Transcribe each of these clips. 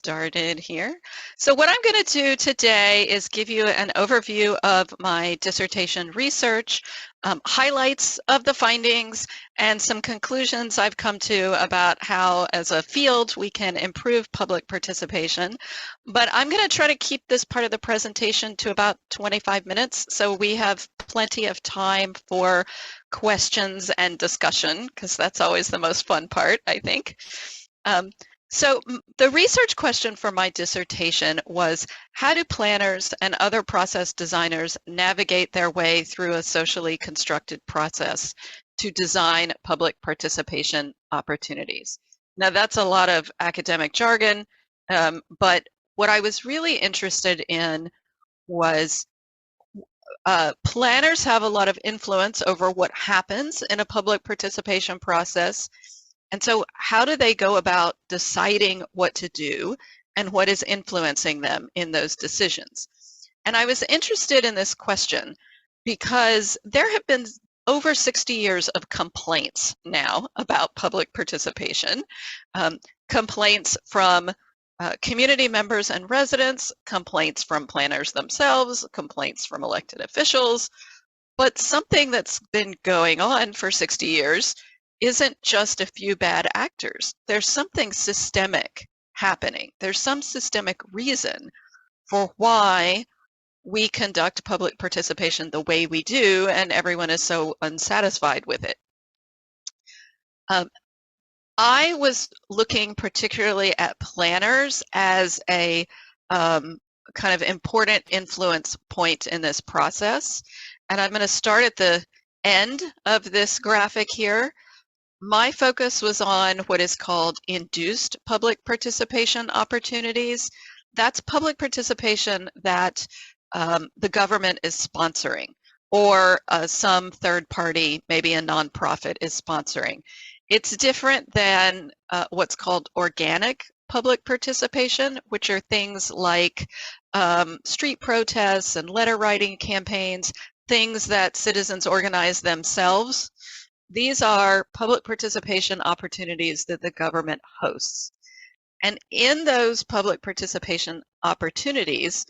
Started here. So what I'm going to do today is give you an overview of my dissertation research, highlights of the findings, and some conclusions I've come to about how, as a field, we can improve public participation. But I'm going to try to keep this part of the presentation to about 25 minutes, so we have plenty of time for questions and discussion, because that's always the most fun part, I think. So the research question for my dissertation was, how do planners and other process designers navigate their way through a socially constructed process to design public participation opportunities? Now that's a lot of academic jargon, but what I was really interested in was planners have a lot of influence over what happens in a public participation process. And so how do they go about deciding what to do and what is influencing them in those decisions? And I was interested in this question because there have been over 60 years of complaints now about public participation, complaints from community members and residents, complaints from planners themselves, complaints from elected officials. But something that's been going on for 60 years isn't just a few bad actors. There's something systemic happening. There's some systemic reason for why we conduct public participation the way we do, and everyone is so unsatisfied with it. I was looking particularly at planners as a kind of important influence point in this process. And I'm going to start at the end of this graphic here. My focus was on what is called induced public participation opportunities. That's public participation that the government is sponsoring, or some third party, maybe a nonprofit, is sponsoring. It's different than what's called organic public participation, which are things like street protests and letter writing campaigns, things that citizens organize themselves. These are public participation opportunities that the government hosts. And in those public participation opportunities,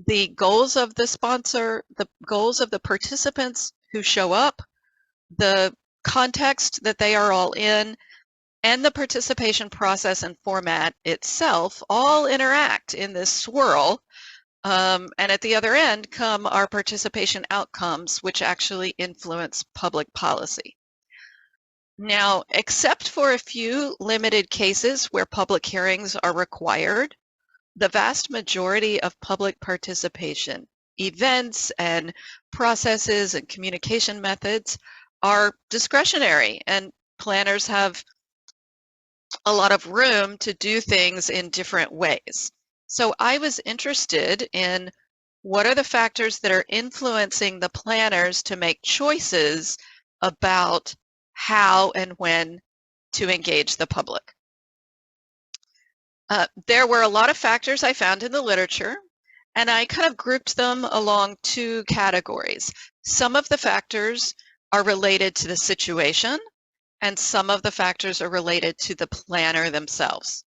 the goals of the sponsor, the goals of the participants who show up, the context that they are all in, and the participation process and format itself all interact in this swirl. And at the other end come our participation outcomes, which actually influence public policy. Now, except for a few limited cases where public hearings are required, the vast majority of public participation, events and processes and communication methods are discretionary, and planners have a lot of room to do things in different ways. So I was interested in what are the factors that are influencing the planners to make choices about how and when to engage the public. There were a lot of factors I found in the literature, and I kind of grouped them along two categories. Some of the factors are related to the situation, and some of the factors are related to the planner themselves.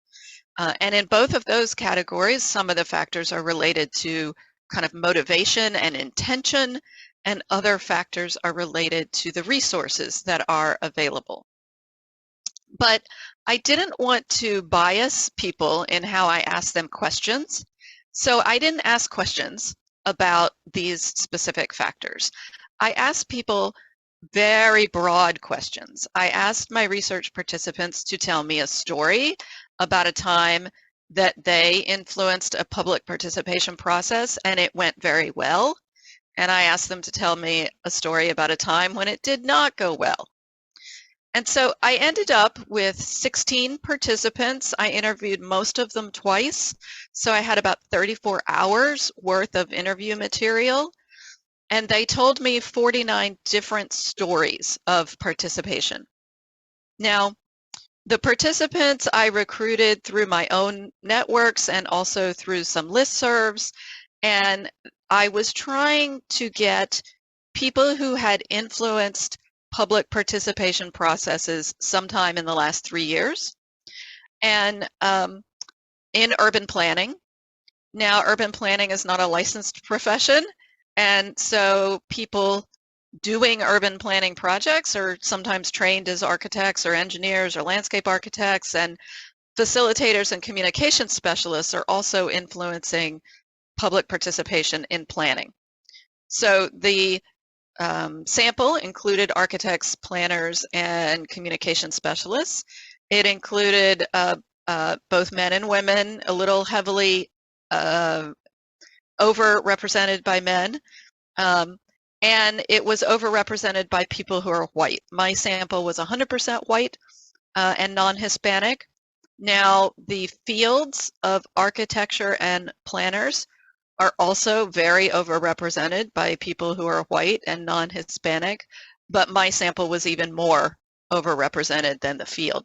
And in both of those categories, some of the factors are related to kind of motivation and intention, and other factors are related to the resources that are available. But I didn't want to bias people in how I asked them questions, so I didn't ask questions about these specific factors. I asked people very broad questions. I asked my research participants to tell me a story about a time that they influenced a public participation process and it went very well. And I asked them to tell me a story about a time when it did not go well. And so I ended up with 16 participants. I interviewed most of them twice. So I had about 34 hours worth of interview material. And they told me 49 different stories of participation. Now, the participants I recruited through my own networks and also through some listservs, and I was trying to get people who had influenced public participation processes sometime in the last 3 years. And in urban planning. Now, urban planning is not a licensed profession, and so people doing urban planning projects are sometimes trained as architects or engineers or landscape architects, and facilitators and communication specialists are also influencing public participation in planning. So the sample included architects, planners, and communication specialists. It included both men and women, a little heavily overrepresented by men, and it was overrepresented by people who are white. My sample was 100% white and non-Hispanic. Now, the fields of architecture and planners are also very overrepresented by people who are white and non-Hispanic, but my sample was even more overrepresented than the field.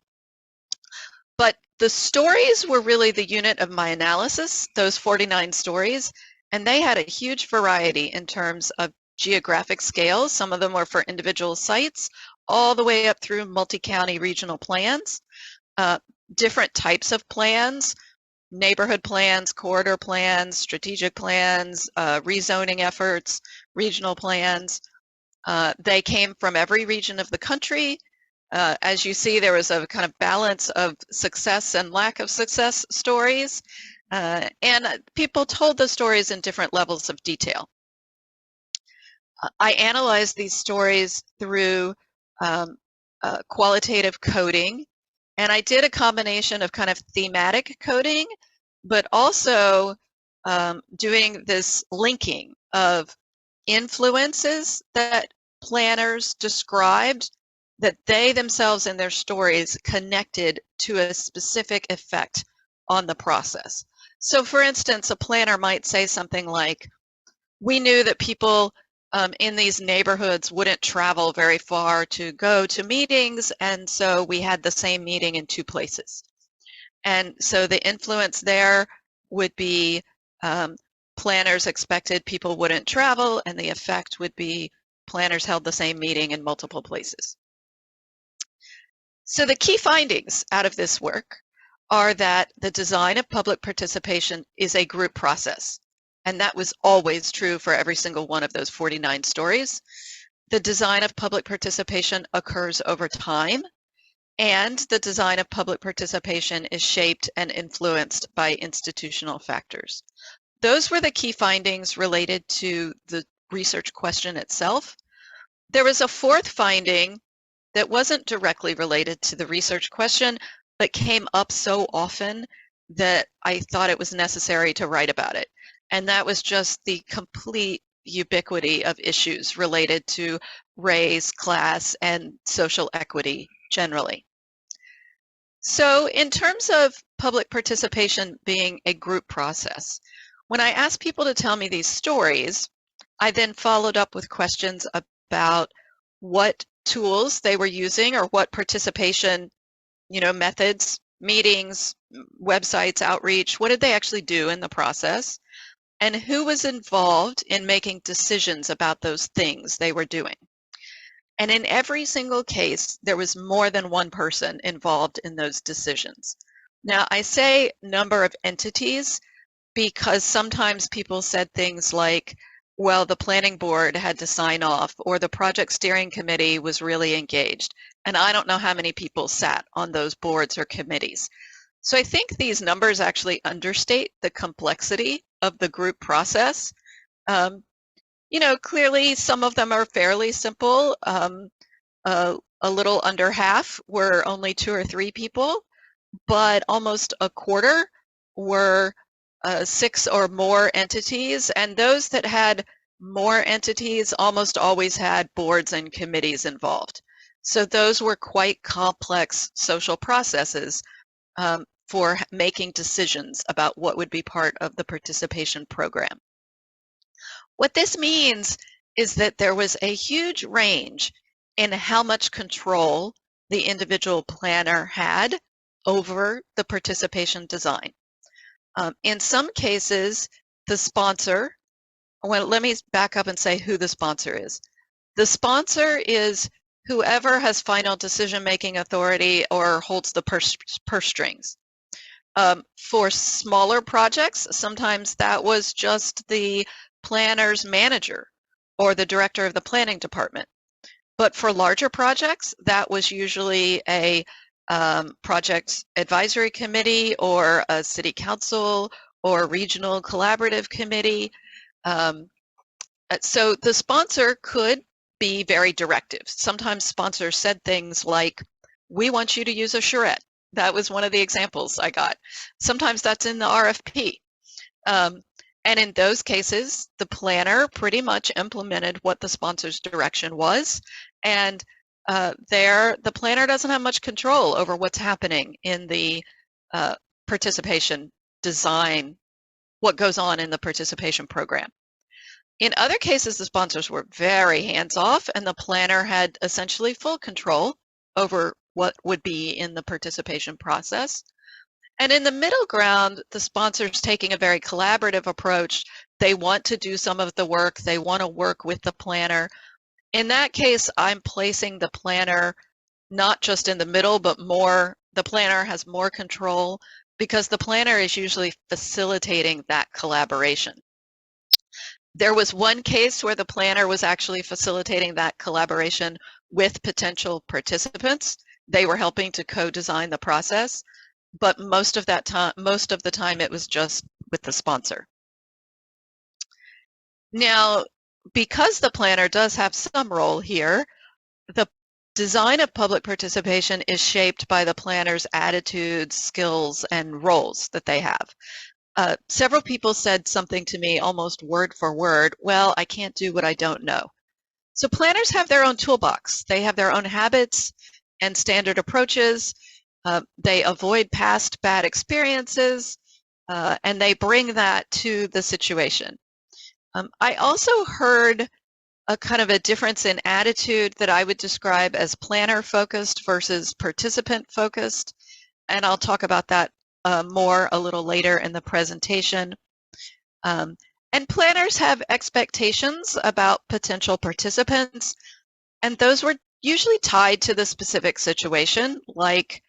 But the stories were really the unit of my analysis, those 49 stories, and they had a huge variety in terms of geographic scales. Some of them were for individual sites, all the way up through multi-county regional plans, different types of plans, neighborhood plans, corridor plans, strategic plans, rezoning efforts, regional plans. They came from every region of the country. As you see, there was a kind of balance of success and lack of success stories, and people told the stories in different levels of detail. I analyzed these stories through qualitative coding, and I did a combination of kind of thematic coding, but also doing this linking of influences that planners described that they themselves in their stories connected to a specific effect on the process. So for instance, a planner might say something like, we knew that people in these neighborhoods wouldn't travel very far to go to meetings, and so we had the same meeting in two places. And so the influence there would be planners expected people wouldn't travel, and the effect would be planners held the same meeting in multiple places. So the key findings out of this work are that the design of public participation is a group process. And that was always true for every single one of those 49 stories. The design of public participation occurs over time, and the design of public participation is shaped and influenced by institutional factors. Those were the key findings related to the research question itself. There was a fourth finding that wasn't directly related to the research question, but came up so often that I thought it was necessary to write about it. And that was just the complete ubiquity of issues related to race, class, and social equity generally. So in terms of public participation being a group process, when I asked people to tell me these stories, I then followed up with questions about what tools they were using or what participation, methods, meetings, websites, outreach, what did they actually do in the process? And who was involved in making decisions about those things they were doing? And in every single case, there was more than one person involved in those decisions. Now, I say number of entities because sometimes people said things like, well, the planning board had to sign off, or the project steering committee was really engaged. And I don't know how many people sat on those boards or committees. So I think these numbers actually understate the complexity of the group process. Clearly some of them are fairly simple. A little under half were only 2 or 3 people, but almost a quarter were 6 or more entities, and those that had more entities almost always had boards and committees involved. So those were quite complex social processes for making decisions about what would be part of the participation program. What this means is that there was a huge range in how much control the individual planner had over the participation design. In some cases, the sponsor, well, let me back up and say who the sponsor is. The sponsor is whoever has final decision-making authority or holds the purse strings. For smaller projects, sometimes that was just the planner's manager or the director of the planning department. But for larger projects, that was usually a project advisory committee or a city council or regional collaborative committee. So the sponsor could be very directive. Sometimes sponsors said things like, we want you to use a charrette. That was one of the examples I got. Sometimes that's in the RFP. And in those cases, the planner pretty much implemented what the sponsor's direction was. And the planner doesn't have much control over what's happening in the participation design, what goes on in the participation program. In other cases, the sponsors were very hands-off and the planner had essentially full control over what would be in the participation process. And in the middle ground, the sponsor's taking a very collaborative approach. They want to do some of the work. They want to work with the planner. In that case, I'm placing the planner not just in the middle, but the planner has more control because the planner is usually facilitating that collaboration. There was one case where the planner was actually facilitating that collaboration with potential participants. They were helping to co-design the process, but most of the time it was just with the sponsor. Now, because the planner does have some role here, the design of public participation is shaped by the planner's attitudes, skills, and roles that they have. Several people said something to me almost word for word, well, I can't do what I don't know. So planners have their own toolbox. They have their own habits and standard approaches. They avoid past bad experiences, and they bring that to the situation. I also heard a kind of a difference in attitude that I would describe as planner-focused versus participant-focused, and I'll talk about that more a little later in the presentation. And planners have expectations about potential participants, and those were usually tied to the specific situation, like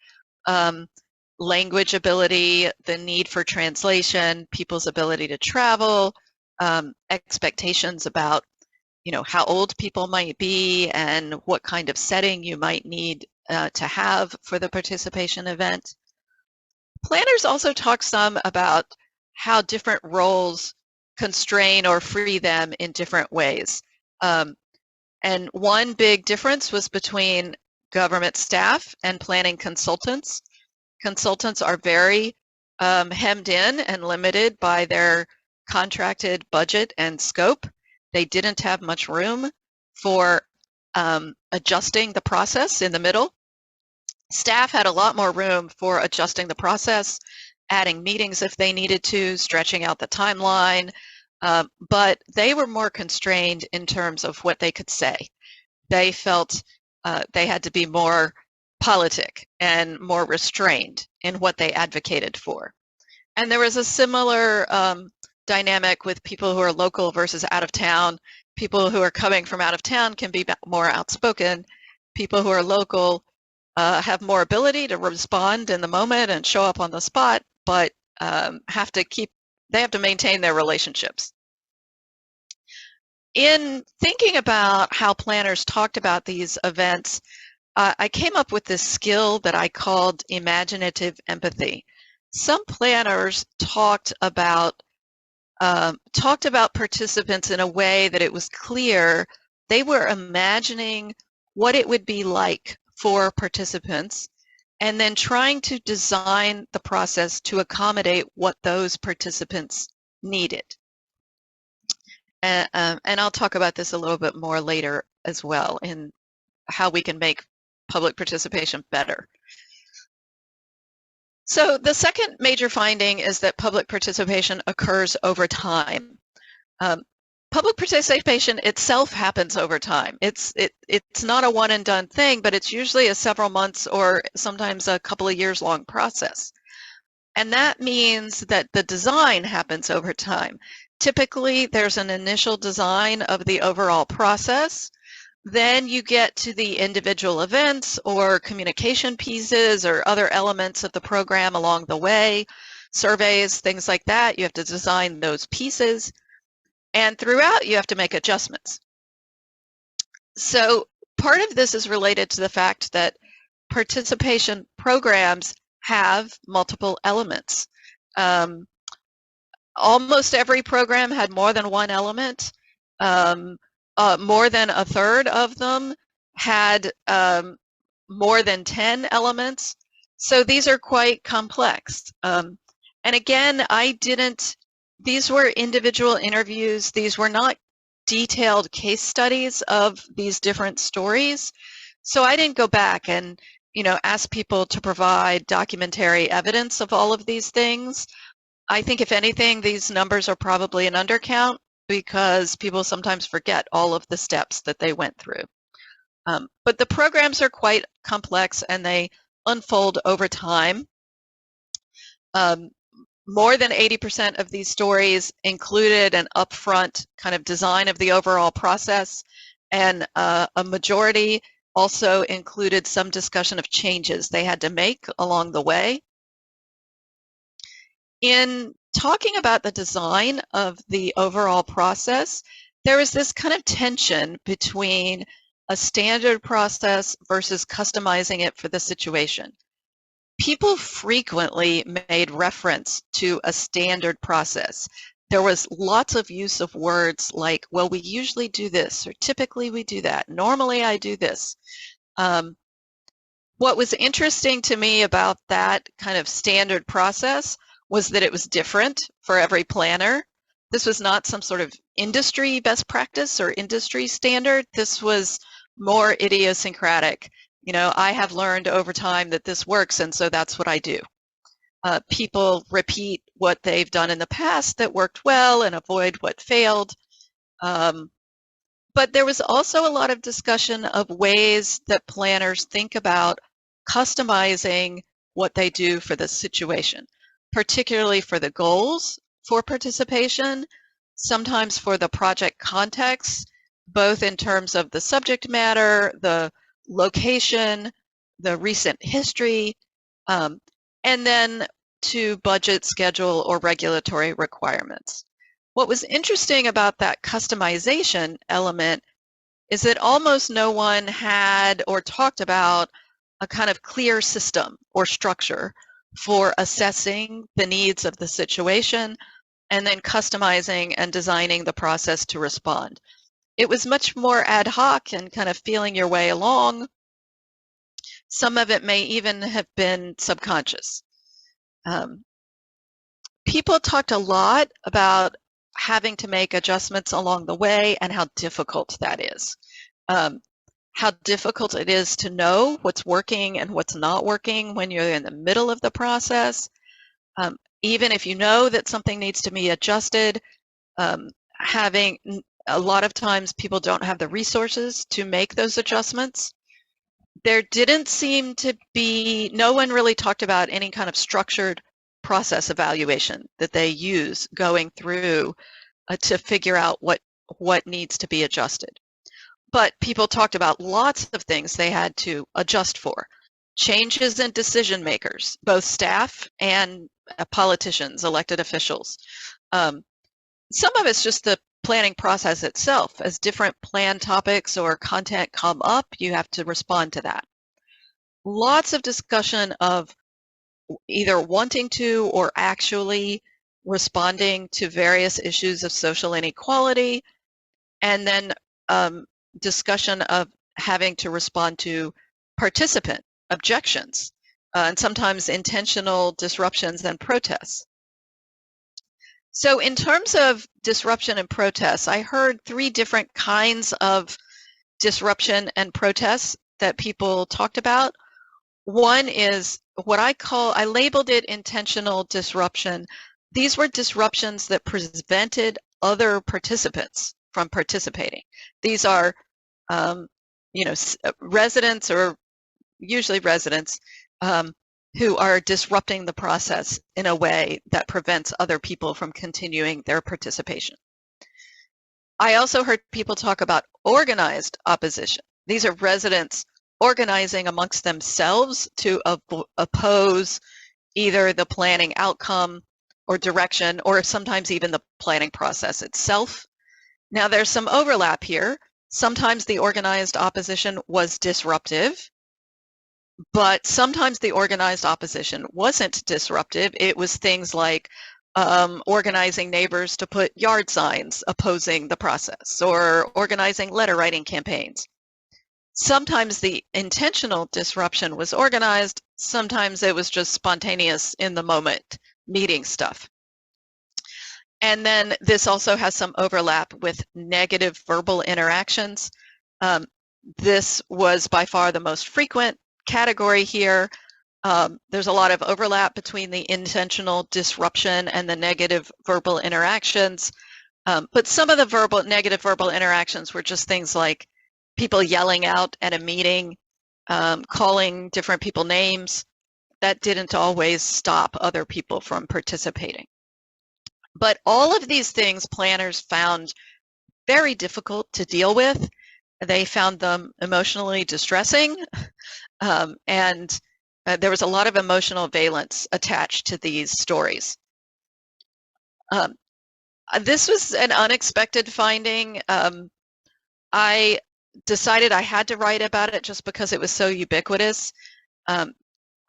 language ability, the need for translation, people's ability to travel, expectations about how old people might be and what kind of setting you might need to have for the participation event. Planners also talk some about how different roles constrain or free them in different ways. And one big difference was between government staff and planning consultants. Consultants are very hemmed in and limited by their contracted budget and scope. They didn't have much room for adjusting the process in the middle. Staff had a lot more room for adjusting the process, adding meetings if they needed to, stretching out the timeline, but they were more constrained in terms of what they could say. They felt they had to be more politic and more restrained in what they advocated for. And there was a similar dynamic with people who are local versus out of town. People who are coming from out of town can be more outspoken. People who are local have more ability to respond in the moment and show up on the spot, but have to maintain their relationships. In thinking about how planners talked about these events, I came up with this skill that I called imaginative empathy. Some planners talked about participants in a way that it was clear they were imagining what it would be like for participants and then trying to design the process to accommodate what those participants needed. And I'll talk about this a little bit more later as well in how we can make public participation better. So the second major finding is that public participation occurs over time. Public participation itself happens over time. It's not a one and done thing, but it's usually a several months or sometimes a couple of years long process. And that means that the design happens over time. Typically, there's an initial design of the overall process. Then you get to the individual events or communication pieces or other elements of the program along the way, surveys, things like that. You have to design those pieces. And throughout, you have to make adjustments. So part of this is related to the fact that participation programs have multiple elements. Almost every program had more than one element. More than a third of them had more than 10 elements. So these are quite complex. And again, these were individual interviews. These were not detailed case studies of these different stories. So I didn't go back and, ask people to provide documentary evidence of all of these things. I think if anything, these numbers are probably an undercount because people sometimes forget all of the steps that they went through. But the programs are quite complex and they unfold over time. More than 80% of these stories included an upfront kind of design of the overall process, and a majority also included some discussion of changes they had to make along the way. In talking about the design of the overall process, there is this kind of tension between a standard process versus customizing it for the situation. People frequently made reference to a standard process. There was lots of use of words like, well, we usually do this, or typically we do that. Normally I do this. What was interesting to me about that kind of standard process was that it was different for every planner. This was not some sort of industry best practice or industry standard. This was more idiosyncratic. I have learned over time that this works, and so that's what I do. People repeat what they've done in the past that worked well and avoid what failed. But there was also a lot of discussion of ways that planners think about customizing what they do for the situation, particularly for the goals for participation, sometimes for the project context, both in terms of the subject matter, the location, the recent history, and then to budget, schedule, or regulatory requirements. What was interesting about that customization element is that almost no one had or talked about a kind of clear system or structure for assessing the needs of the situation and then customizing and designing the process to respond. It was much more ad hoc and kind of feeling your way along. Some of it may even have been subconscious. People talked a lot about having to make adjustments along the way and how difficult that is. How difficult it is to know what's working and what's not working when you're in the middle of the process. Even if you know that something needs to be adjusted, having a lot of times people don't have the resources to make those adjustments. There didn't seem to be, no one really talked about any kind of structured process evaluation that they use going through to figure out what needs to be adjusted. But people talked about lots of things they had to adjust for. Changes in decision makers, both staff and politicians, elected officials. Some of it's just the planning process itself. As different plan topics or content come up, you have to respond to that. Lots of discussion of either wanting to or actually responding to various issues of social inequality, and then discussion of having to respond to participant objections and sometimes intentional disruptions and protests. So in terms of disruption and protests, I heard 3 different kinds of disruption and protests that people talked about. One is what I labeled it intentional disruption. These were disruptions that prevented other participants from participating. These are, residents, or usually residents, who are disrupting the process in a way that prevents other people from continuing their participation. I also heard people talk about organized opposition. These are residents organizing amongst themselves to oppose either the planning outcome or direction, or sometimes even the planning process itself. Now, there's some overlap here. Sometimes the organized opposition was disruptive, but sometimes the organized opposition wasn't disruptive. It was things like organizing neighbors to put yard signs opposing the process, or organizing letter writing campaigns. Sometimes the intentional disruption was organized, sometimes it was just spontaneous in the moment meeting stuff. And then this also has some overlap with negative verbal interactions. This was by far the most frequent category here. There's a lot of overlap between the intentional disruption and the negative verbal interactions. But some of the negative verbal interactions were just things like people yelling out at a meeting, calling different people names. That didn't always stop other people from participating. But all of these things planners found very difficult to deal with. They found them emotionally distressing, and there was a lot of emotional valence attached to these stories. This was an unexpected finding. I decided I had to write about it just because it was so ubiquitous.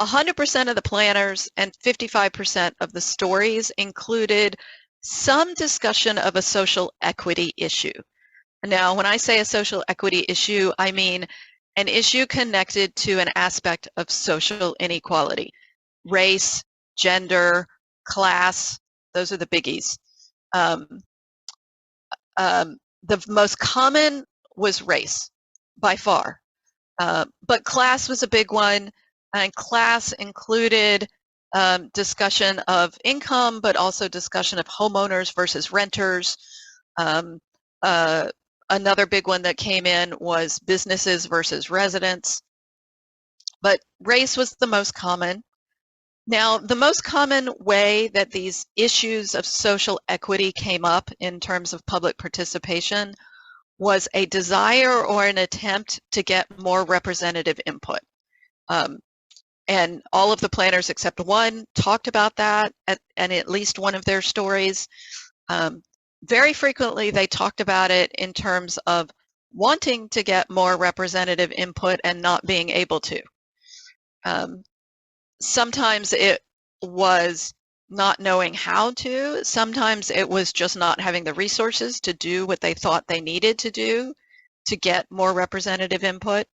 100% of the planners and 55% of the stories included some discussion of a social equity issue. Now, when I say a social equity issue, I mean an issue connected to an aspect of social inequality. Race, gender, class, those are the biggies. The most common was race, by far. But class was a big one, and class included discussion of income, but also discussion of homeowners versus renters. Another big one that came in was businesses versus residents. But race was the most common. Now, the most common way that these issues of social equity came up in terms of public participation was a desire or an attempt to get more representative input. And all of the planners except one talked about that and at least one of their stories. Very frequently, they talked about it in terms of wanting to get more representative input and not being able to. Sometimes it was not knowing how to. Sometimes it was just not having the resources to do what they thought they needed to do to get more representative input.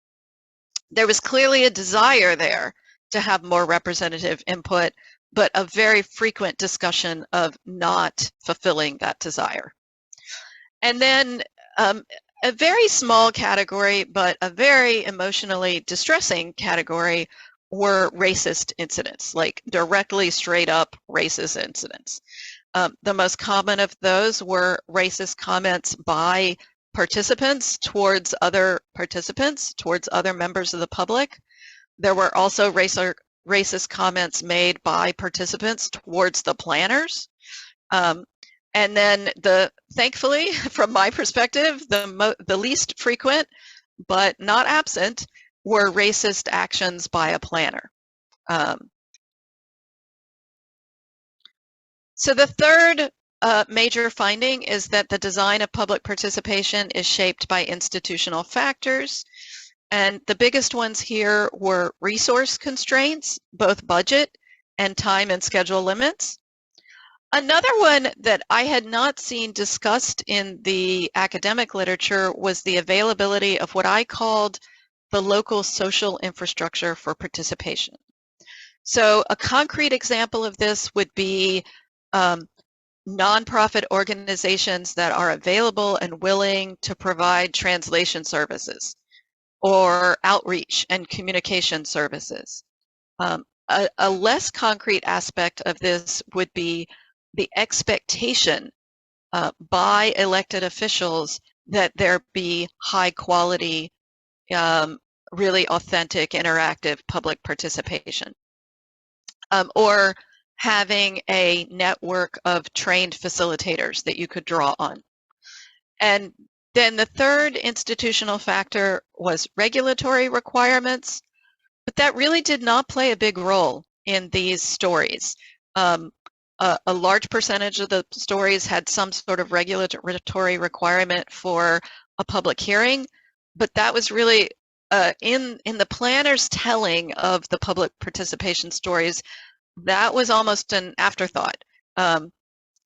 There was clearly a desire there to have more representative input, but a very frequent discussion of not fulfilling that desire. And then a very small category, but a very emotionally distressing category, were racist incidents, like directly straight up racist incidents. The most common of those were racist comments by participants towards other participants, towards other members of the public. There were also racist comments made by participants towards the planners. And then thankfully, from my perspective, the least frequent, but not absent, were racist actions by a planner. So the third major finding is that the design of public participation is shaped by institutional factors. And the biggest ones here were resource constraints, both budget and time and schedule limits. Another one that I had not seen discussed in the academic literature was the availability of what I called the local social infrastructure for participation. So a concrete example of this would be nonprofit organizations that are available and willing to provide translation services or outreach and communication services. A less concrete aspect of this would be the expectation by elected officials that there be high quality, really authentic, interactive public participation. Or having a network of trained facilitators that you could draw on. And then the third institutional factor was regulatory requirements, but that really did not play a big role in these stories. A large percentage of the stories had some sort of regulatory requirement for a public hearing, but that was really in the planner's telling of the public participation stories, that was almost an afterthought.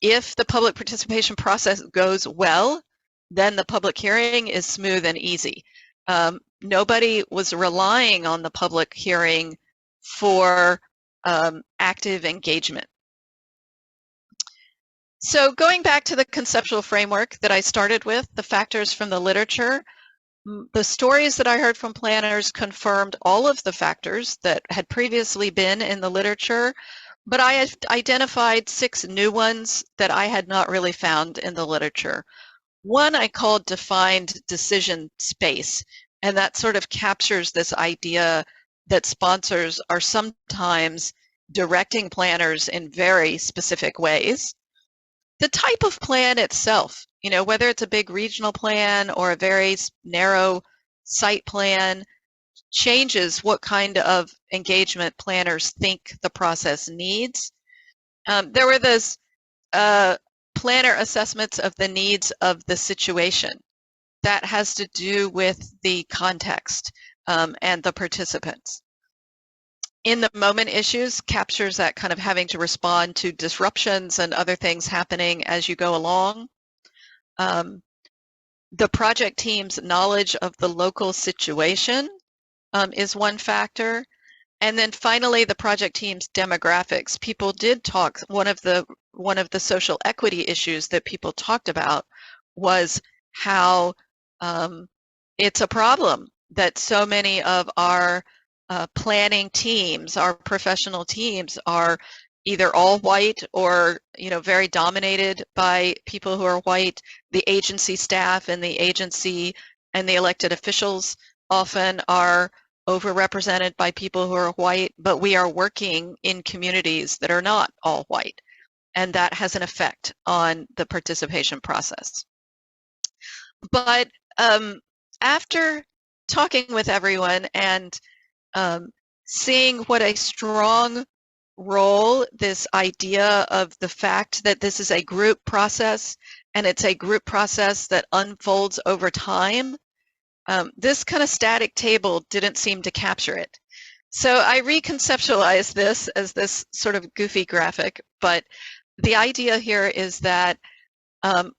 If the public participation process goes well, then the public hearing is smooth and easy. Nobody was relying on the public hearing for active engagement. So going back to the conceptual framework that I started with, the factors from the literature, the stories that I heard from planners confirmed all of the factors that had previously been in the literature, but I had identified 6 new ones that I had not really found in the literature. One I called defined decision space, and that sort of captures this idea that sponsors are sometimes directing planners in very specific ways. The type of plan itself, whether it's a big regional plan or a very narrow site plan, changes what kind of engagement planners think the process needs. There were those planner assessments of the needs of the situation. That has to do with the context and the participants. In the moment issues captures that kind of having to respond to disruptions and other things happening as you go along. The project team's knowledge of the local situation is one factor. And then finally, the project team's demographics. People did talk, one of the social equity issues that people talked about was how it's a problem that so many of our planning teams, our professional teams, are either all white or very dominated by people who are white. The agency staff and the agency and the elected officials often are overrepresented by people who are white, but we are working in communities that are not all white, and that has an effect on the participation process. But after talking with everyone and seeing what a strong role this idea of the fact that this is a group process and it's a group process that unfolds over time, this kind of static table didn't seem to capture it. So I reconceptualized this as this sort of goofy graphic, but the idea here is that,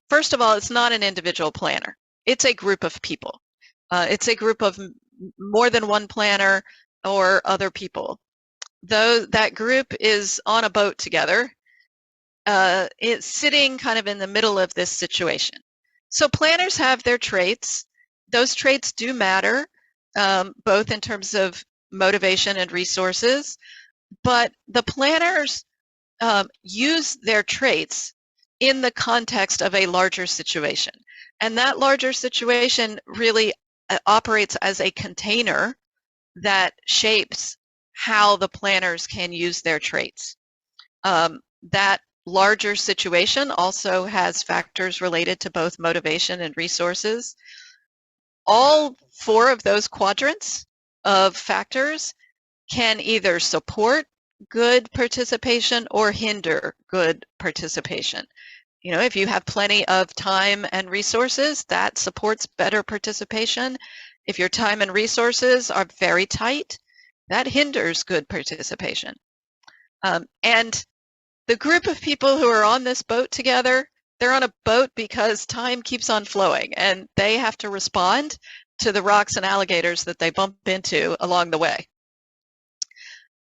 first of all, it's not an individual planner. It's a group of people. It's a group of more than one planner or other people. Though that group is on a boat together, it's sitting kind of in the middle of this situation. So planners have their traits. Those traits do matter, both in terms of motivation and resources, but the planners use their traits in the context of a larger situation. And that larger situation really operates as a container that shapes how the planners can use their traits. That larger situation also has factors related to both motivation and resources. All 4 of those quadrants of factors can either support good participation or hinder good participation. If you have plenty of time and resources, that supports better participation. If your time and resources are very tight, that hinders good participation. And the group of people who are on this boat together, they're on a boat because time keeps on flowing and they have to respond to the rocks and alligators that they bump into along the way.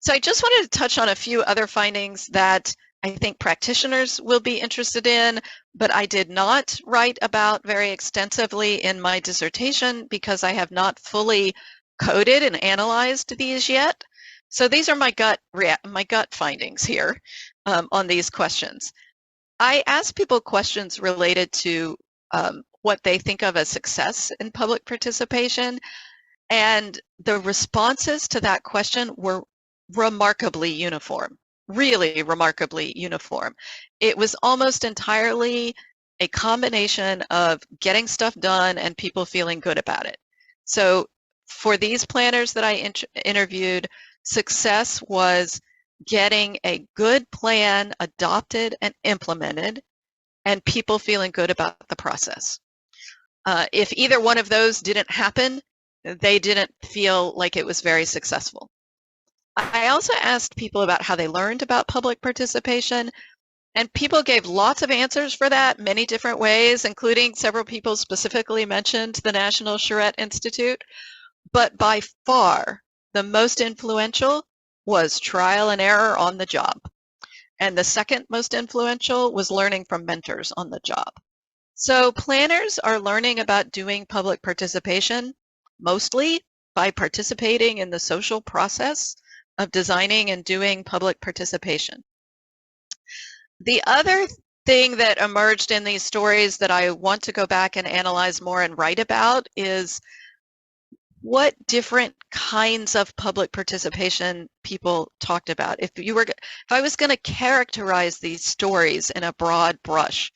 So I just wanted to touch on a few other findings that I think practitioners will be interested in, but I did not write about very extensively in my dissertation because I have not fully coded and analyzed these yet. So these are my gut findings here on these questions. I asked people questions related to what they think of as success in public participation, and the responses to that question were remarkably uniform, really remarkably uniform. It was almost entirely a combination of getting stuff done and people feeling good about it. So for these planners that I interviewed, success was getting a good plan adopted and implemented and people feeling good about the process. If either one of those didn't happen, they didn't feel like it was very successful. I also asked people about how they learned about public participation, and people gave lots of answers for that, many different ways, including several people specifically mentioned the National Charette Institute. But by far, the most influential was trial and error on the job. And the second most influential was learning from mentors on the job. So planners are learning about doing public participation mostly by participating in the social process of designing and doing public participation. The other thing that emerged in these stories that I want to go back and analyze more and write about is what different kinds of public participation people talked about. If I was going to characterize these stories in a broad brush,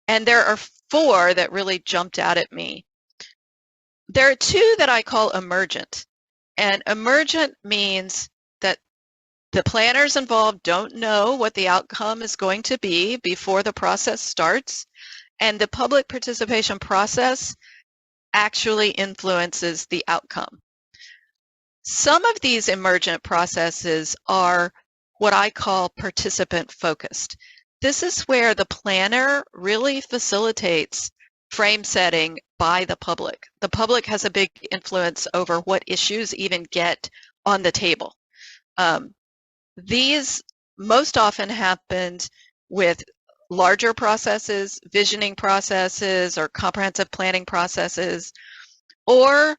and there are 4 that really jumped out at me. There are 2 that I call emergent. And emergent means that the planners involved don't know what the outcome is going to be before the process starts, and the public participation process actually influences the outcome. Some of these emergent processes are what I call participant focused. This is where the planner really facilitates frame setting by the public. The public has a big influence over what issues even get on the table. These most often happened with larger processes, visioning processes, or comprehensive planning processes, or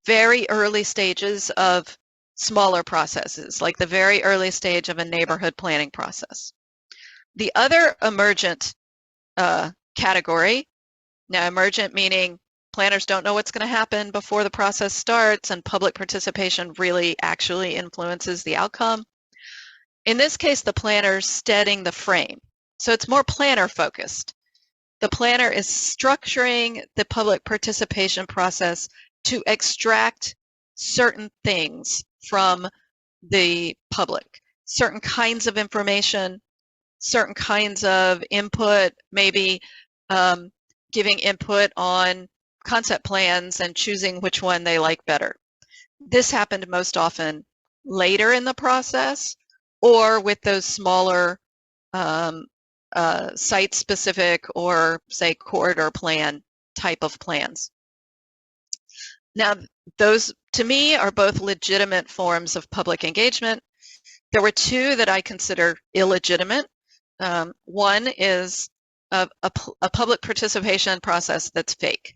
very early stages of smaller processes, like the very early stage of a neighborhood planning process. The other emergent category, now emergent meaning planners don't know what's going to happen before the process starts, and public participation really actually influences the outcome. In this case, the planner's setting the frame. So it's more planner focused. The planner is structuring the public participation process to extract certain things from the public, certain kinds of information, certain kinds of input, maybe giving input on concept plans and choosing which one they like better. This happened most often later in the process or with those smaller site-specific or, say, corridor plan type of plans. Now, those, to me, are both legitimate forms of public engagement. There were 2 that I consider illegitimate. One is a public participation process that's fake,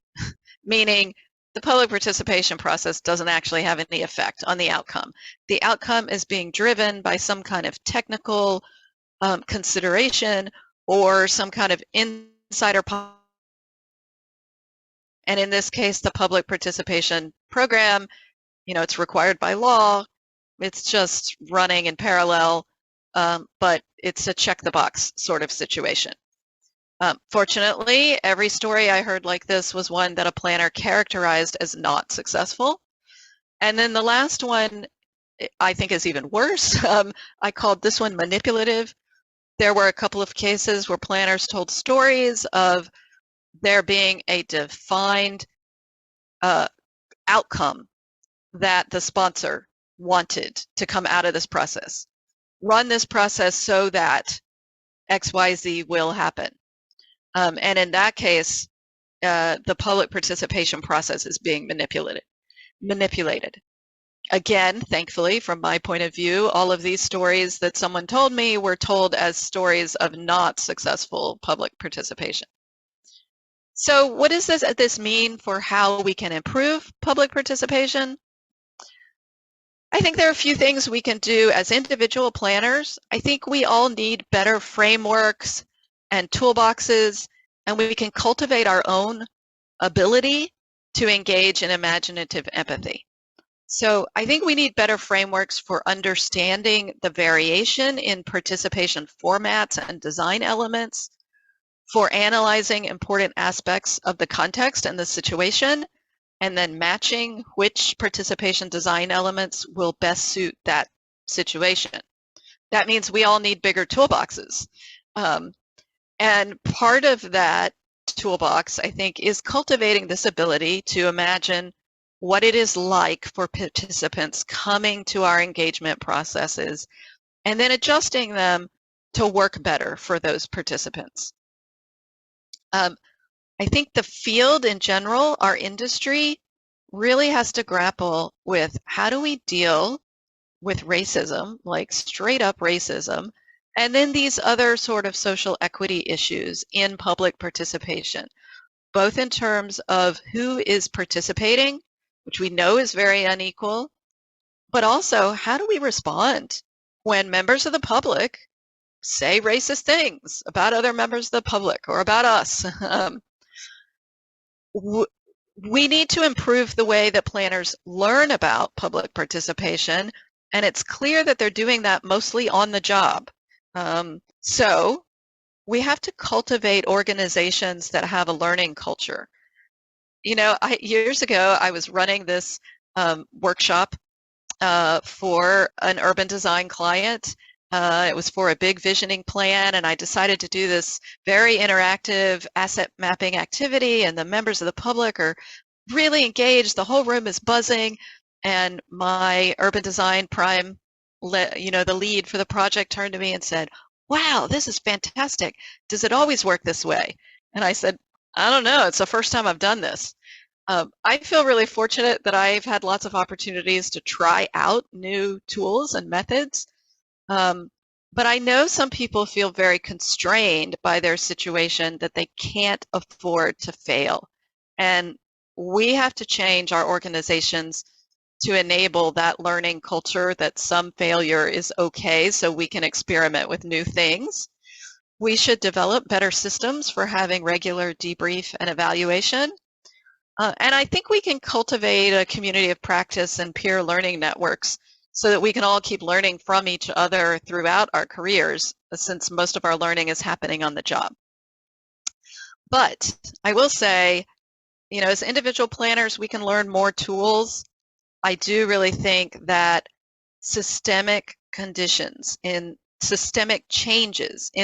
meaning the public participation process doesn't actually have any effect on the outcome. The outcome is being driven by some kind of technical consideration or some kind of insider policy. And in this case, the public participation program, it's required by law. It's just running in parallel, but it's a check the box sort of situation. Fortunately, every story I heard like this was one that a planner characterized as not successful. And then the last one I think is even worse. I called this one manipulative. There were a couple of cases where planners told stories of there being a defined outcome that the sponsor wanted to come out of this process. Run this process so that XYZ will happen. And in that case, the public participation process is being manipulated. Again, thankfully, from my point of view, all of these stories that someone told me were told as stories of not successful public participation. So what does this mean for how we can improve public participation? I think there are a few things we can do as individual planners. I think we all need better frameworks and toolboxes, and we can cultivate our own ability to engage in imaginative empathy. So I think we need better frameworks for understanding the variation in participation formats and design elements, for analyzing important aspects of the context and the situation, and then matching which participation design elements will best suit that situation. That means we all need bigger toolboxes. And part of that toolbox, I think, is cultivating this ability to imagine what it is like for participants coming to our engagement processes and then adjusting them to work better for those participants. I think the field in general, our industry, really has to grapple with how do we deal with racism, like straight up racism, and then these other sort of social equity issues in public participation, both in terms of who is participating, which we know is very unequal, but also how do we respond when members of the public say racist things about other members of the public or about us. We need to improve the way that planners learn about public participation, and it's clear that they're doing that mostly on the job. So we have to cultivate organizations that have a learning culture. You know, years ago, I was running this workshop for an urban design client. It was for a big visioning plan, and I decided to do this very interactive asset mapping activity, and the members of the public are really engaged. The whole room is buzzing, and my urban design prime, the lead for the project turned to me and said, "Wow, this is fantastic. Does it always work this way?" And I said, "I don't know. It's the first time I've done this." I feel really fortunate that I've had lots of opportunities to try out new tools and methods. But I know some people feel very constrained by their situation that they can't afford to fail. And we have to change our organizations to enable that learning culture that some failure is okay so we can experiment with new things. We should develop better systems for having regular debrief and evaluation. And I think we can cultivate a community of practice and peer learning networks so that we can all keep learning from each other throughout our careers, since most of our learning is happening on the job. But I will say, you know, as individual planners, we can learn more tools. I do really think that systemic changes in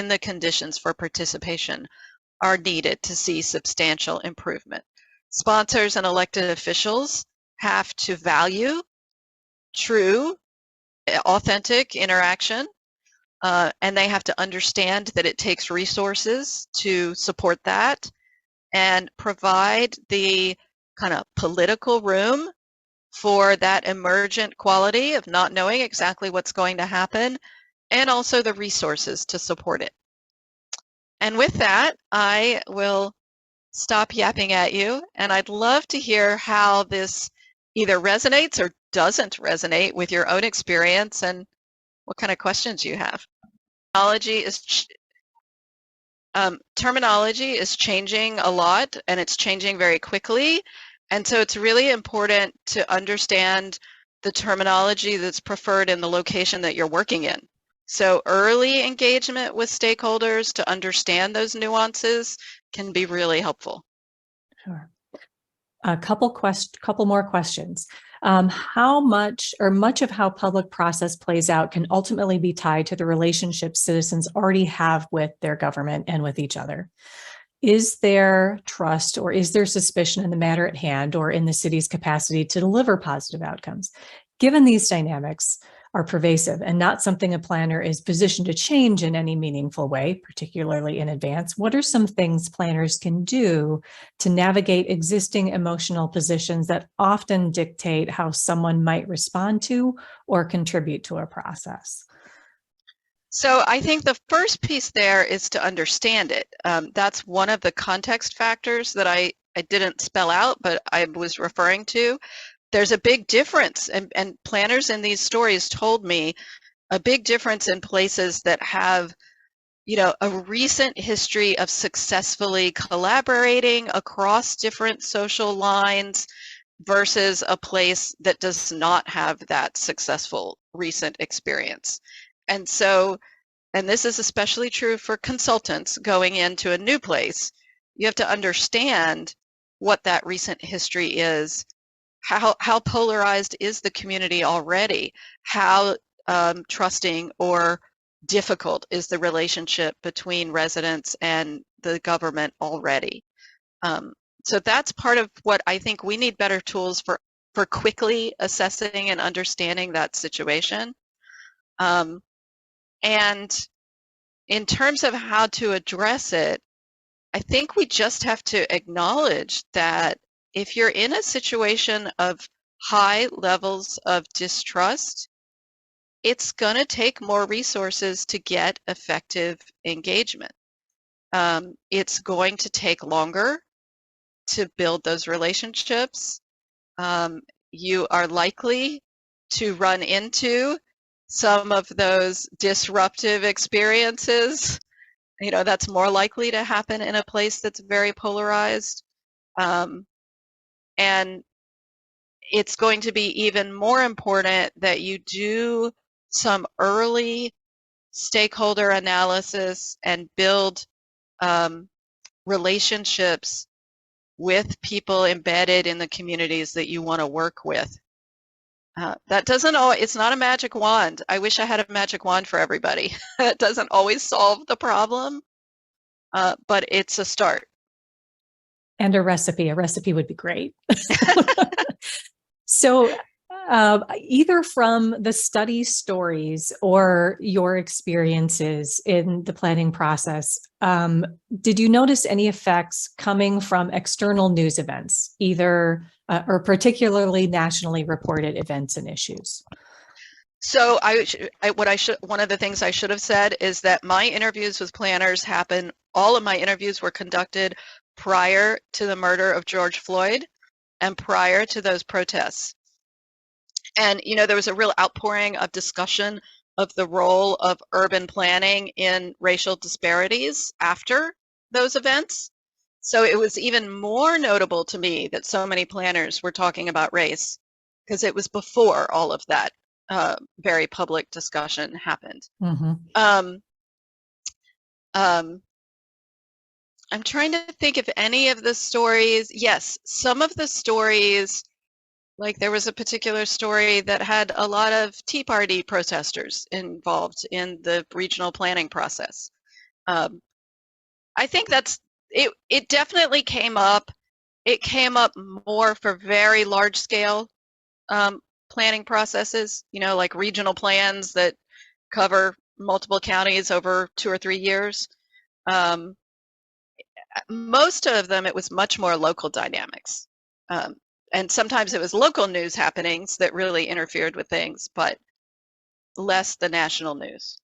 the conditions for participation are needed to see substantial improvement. Sponsors and elected officials have to value true, authentic interaction, and they have to understand that it takes resources to support that and provide the kind of political room for that emergent quality of not knowing exactly what's going to happen, and also the resources to support it. And with that, I will stop yapping at you, and I'd love to hear how this either resonates or doesn't resonate with your own experience and what kind of questions you have. Terminology is changing a lot, and it's changing very quickly, and so it's really important to understand the terminology that's preferred in the location that you're working in. So early engagement with stakeholders to understand those nuances can be really helpful. Sure. A couple more questions. How much of how public process plays out can ultimately be tied to the relationships citizens already have with their government and with each other? Is there trust or is there suspicion in the matter at hand or in the city's capacity to deliver positive outcomes? Given these dynamics are pervasive and not something a planner is positioned to change in any meaningful way, particularly in advance, what are some things planners can do to navigate existing emotional positions that often dictate how someone might respond to or contribute to a process? So I think the first piece there is to understand it. That's one of the context factors that I didn't spell out, but I was referring to. There's a big difference, and planners in these stories told me a big difference in places that have, you know, a recent history of successfully collaborating across different social lines versus a place that does not have that successful recent experience. And so and this is especially true for consultants going into a new place, you have to understand what that recent history is. How polarized is the community already? How trusting or difficult is the relationship between residents and the government already? So that's part of what I think we need better tools for quickly assessing and understanding that situation. And in terms of how to address it, I think we just have to acknowledge that if you're in a situation of high levels of distrust, it's going to take more resources to get effective engagement. It's going to take longer to build those relationships. You are likely to run into some of those disruptive experiences. You know, that's more likely to happen in a place that's very polarized. And it's going to be even more important that you do some early stakeholder analysis and build relationships with people embedded in the communities that you want to work with. That doesn't always, it's not a magic wand. I wish I had a magic wand for everybody. It doesn't always solve the problem, but it's a start. And a recipe would be great. So either from the study stories or your experiences in the planning process, did you notice any effects coming from external news events, either or particularly nationally reported events and issues? So one of the things I should have said is that my interviews with planners happen, all of my interviews were conducted prior to the murder of George Floyd and prior to those protests. And, you know, there was a real outpouring of discussion of the role of urban planning in racial disparities after those events. So it was even more notable to me that so many planners were talking about race, because it was before all of that very public discussion happened. Mm-hmm. I'm trying to think if any of the stories, yes, some of the stories, like there was a particular story that had a lot of Tea Party protesters involved in the regional planning process. I think that's it. It definitely came up. It came up more for very large scale planning processes, you know, like regional plans that cover multiple counties over 2 or 3 years. Most of them, it was much more local dynamics. And sometimes it was local news happenings that really interfered with things, but less the national news.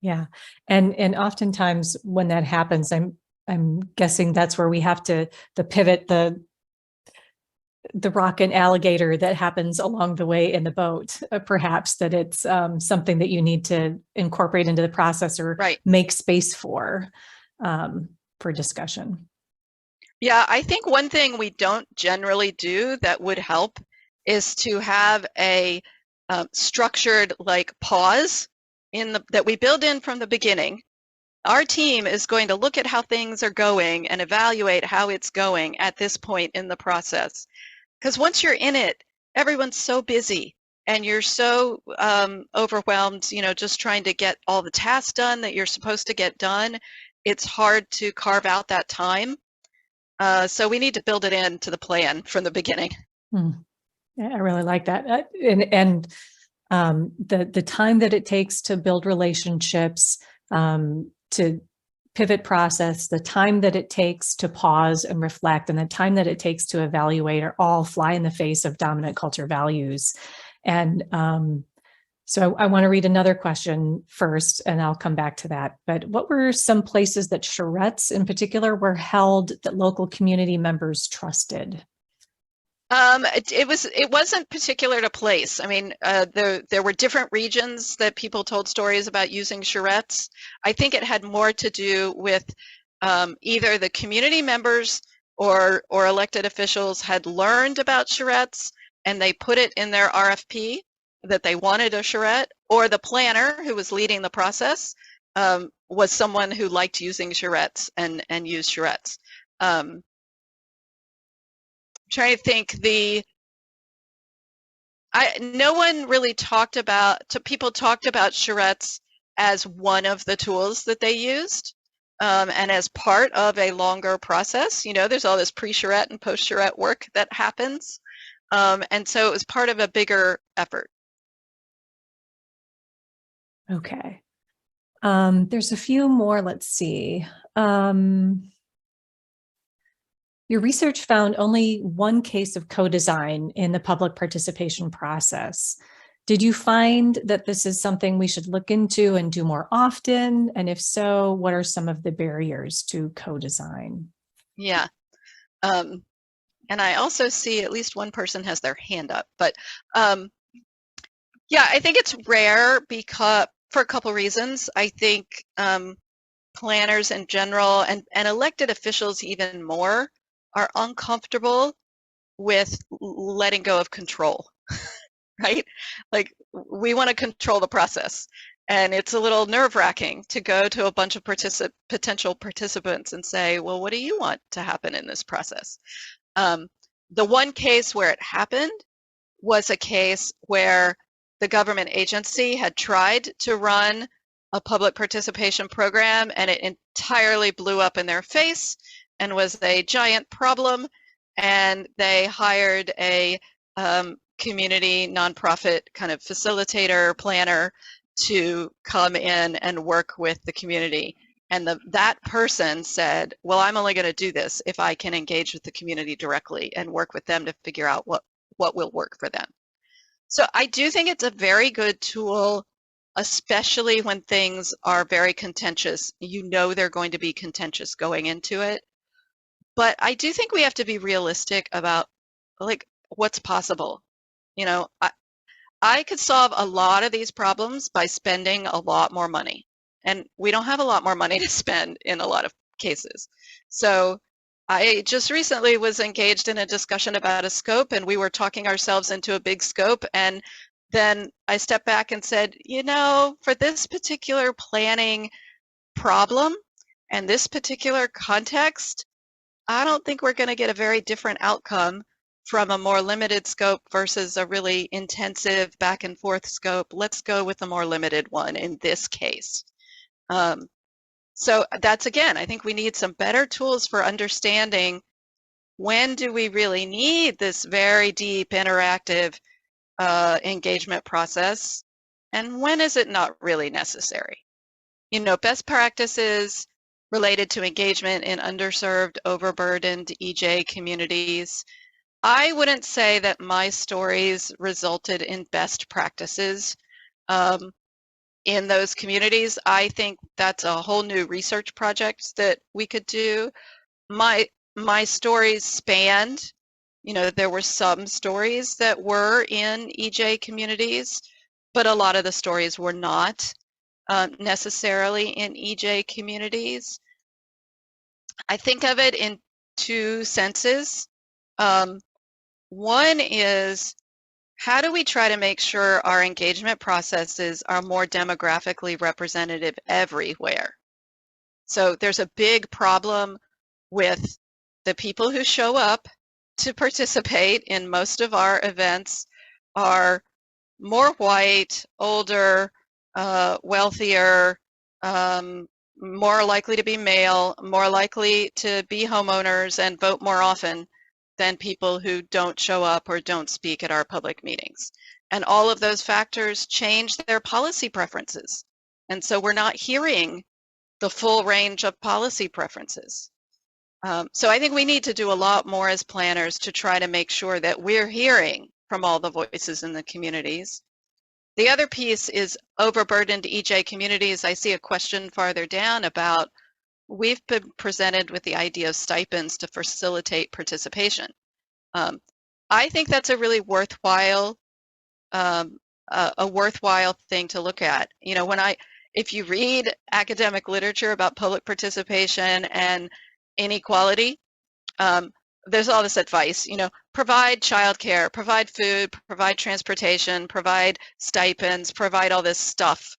Yeah. And oftentimes when that happens, I'm guessing that's where we have to pivot the rock and alligator that happens along the way in the boat, perhaps that it's something that you need to incorporate into the process or Right. make space for discussion. Yeah, I think one thing we don't generally do that would help is to have a structured like pause that we build in from the beginning. Our team is going to look at how things are going and evaluate how it's going at this point in the process. Because once you're in it, everyone's so busy and you're so overwhelmed, you know, just trying to get all the tasks done that you're supposed to get done. It's hard to carve out that time. So we need to build it into the plan from the beginning. Yeah, I really like that. And the time that it takes to build relationships, to pivot process, the time that it takes to pause and reflect, and the time that it takes to evaluate are all fly in the face of dominant culture values. And so I want to read another question first, and I'll come back to that. But what were some places that charrettes in particular were held that local community members trusted? It wasn't particular to place. I mean, there were different regions that people told stories about using charrettes. I think it had more to do with either the community members or elected officials had learned about charrettes and they put it in their RFP that they wanted a charrette, or the planner who was leading the process was someone who liked using charrettes and used charrettes. Trying to think, no one really people talked about charrettes as one of the tools that they used, and as part of a longer process. There's all this pre-charrette and post-charrette work that happens, and so it was part of a bigger effort. Okay. There's a few more. Let's see. Your research found only one case of co-design in the public participation process. Did you find that this is something we should look into and do more often? And if so, what are some of the barriers to co-design? Yeah. And I also see at least one person has their hand up, but yeah, I think it's rare because for a couple reasons. I think planners in general and elected officials even more are uncomfortable with letting go of control, right? Like, we want to control the process. And it's a little nerve-wracking to go to a bunch of potential participants and say, well, what do you want to happen in this process? The one case where it happened was a case where the government agency had tried to run a public participation program, and it entirely blew up in their face and was a giant problem. And they hired a community nonprofit kind of facilitator, planner to come in and work with the community. And that person said, well, I'm only going to do this if I can engage with the community directly and work with them to figure out what will work for them. So I do think it's a very good tool, especially when things are very contentious. They're going to be contentious going into it. But I do think we have to be realistic about, like, what's possible. I could solve a lot of these problems by spending a lot more money. And we don't have a lot more money to spend in a lot of cases. So I just recently was engaged in a discussion about a scope, and we were talking ourselves into a big scope. And then I stepped back and said, for this particular planning problem and this particular context, I don't think we're going to get a very different outcome from a more limited scope versus a really intensive back and forth scope. Let's go with the more limited one in this case. So that's, again, I think we need some better tools for understanding when do we really need this very deep interactive engagement process, and when is it not really necessary? Best practices related to engagement in underserved, overburdened EJ communities. I wouldn't say that my stories resulted in best practices in those communities. I think that's a whole new research project that we could do. My stories spanned, there were some stories that were in EJ communities, but a lot of the stories were not necessarily in EJ communities. I think of it in two senses. One is, how do we try to make sure our engagement processes are more demographically representative everywhere? So there's a big problem with the people who show up to participate in most of our events are more white, older, wealthier, more likely to be male, more likely to be homeowners and vote more often than people who don't show up or don't speak at our public meetings. And all of those factors change their policy preferences. And so we're not hearing the full range of policy preferences. So I think we need to do a lot more as planners to try to make sure that we're hearing from all the voices in the communities. The other piece is overburdened EJ communities. I see a question farther down about, we've been presented with the idea of stipends to facilitate participation. I think that's a really worthwhile, worthwhile thing to look at. If you read academic literature about public participation and inequality, there's all this advice, provide childcare, provide food, provide transportation, provide stipends, provide all this stuff.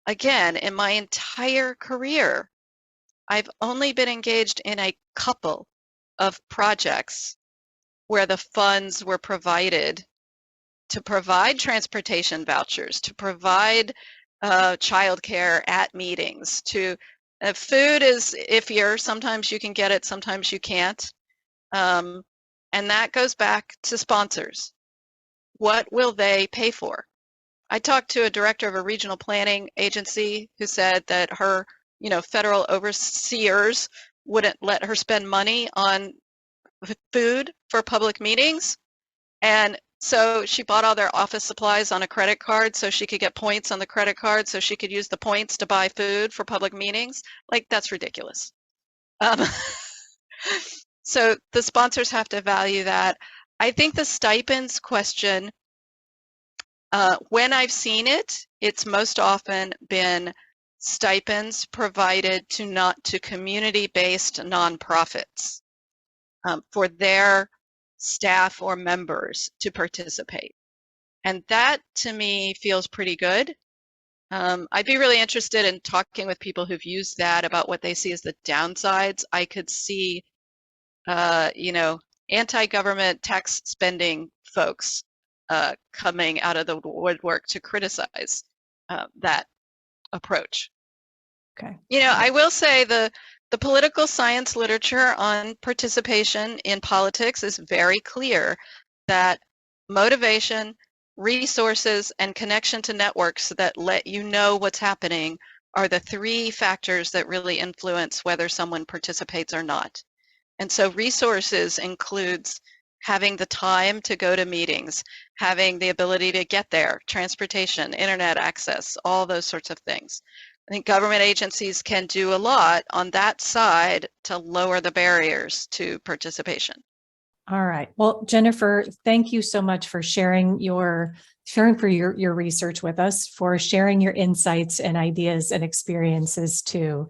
Again, in my entire career, I've only been engaged in a couple of projects where the funds were provided to provide transportation vouchers, to provide childcare at meetings, to food is iffier. Sometimes you can get it, sometimes you can't. And that goes back to sponsors. What will they pay for? I talked to a director of a regional planning agency who said that her, federal overseers wouldn't let her spend money on food for public meetings. And so she bought all their office supplies on a credit card so she could get points on the credit card so she could use the points to buy food for public meetings. Like, that's ridiculous. Um, so the sponsors have to value that. I think the stipends question, when I've seen it, it's most often been stipends provided to community-based nonprofits for their staff or members to participate. And that, to me, feels pretty good. I'd be really interested in talking with people who've used that about what they see as the downsides. I could see, anti-government tax spending folks coming out of the woodwork to criticize that approach. Okay. I will say the political science literature on participation in politics is very clear that motivation, resources, and connection to networks that let you know what's happening are the three factors that really influence whether someone participates or not. And so resources includes having the time to go to meetings, having the ability to get there, transportation, internet access, all those sorts of things. I think government agencies can do a lot on that side to lower the barriers to participation. All right. Well, Jennifer, thank you so much for sharing your research with us, for sharing your insights and ideas and experiences too.